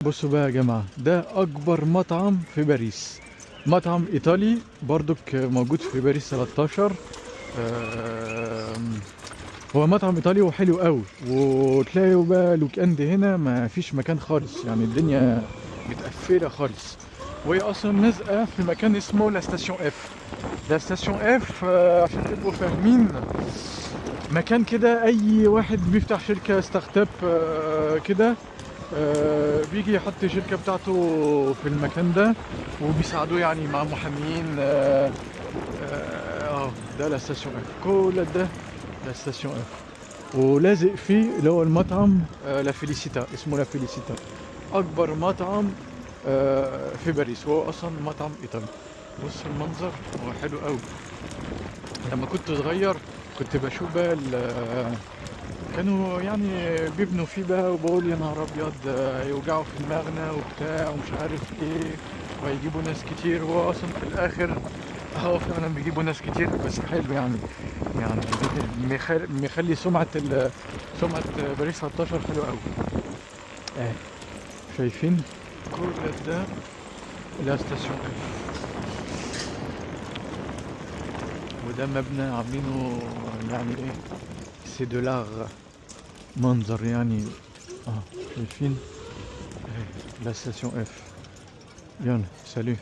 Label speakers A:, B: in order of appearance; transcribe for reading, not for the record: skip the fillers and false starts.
A: بصوا بقى يا جماعة، ده أكبر مطعم في باريس. مطعم إيطالي برضك موجود في باريس 13. آم، هو مطعم إيطالي وحلو قوي، وتلاقوا بقى الويك إند هنا ما فيش مكان خالص، يعني الدنيا متقفلة خالص. وهي أصلا لازقة في مكان اسمه لا ستاسيون اف. لا ستاسيون اف عشان تبقوا فاهمين، مكان كده أي واحد بيفتح شركة ستارت اب كده بيجي يحط الشركة بتاعته في المكان ده، وبيساعدوه يعني مع محامين. ده لا ستاسيون اف، كل ده لا ستاسيون اف. ولازق فيه اللي هو المطعم لا فيليسيتا، اسمه لا فيليسيتا. اكبر مطعم في باريس، وهو اصلا مطعم ايطالي. بص المنظر، هو حلو قوي. لما كنت صغير كنت بشوف بقى كانوا يعني بيبنوا فيه بقى، وبقول يا نهار ابيض يوجعوا في دماغنا وبتاع ومش عارف ايه، وهيجيبوا ناس كتير. هو اصلا في الاخر هو فعلا بيجيبوا ناس كتير، بس حلو يعني. يعني مخلي سمعة باريس 13 حلو قوي. اهي شايفين كل ده لا ستاسيون اف. وده مبنى عاملينه يعني ايه، سي دو لاغ، منظر يعني. اه شايفين اهي لا ستاسيون اف. يلا سالو.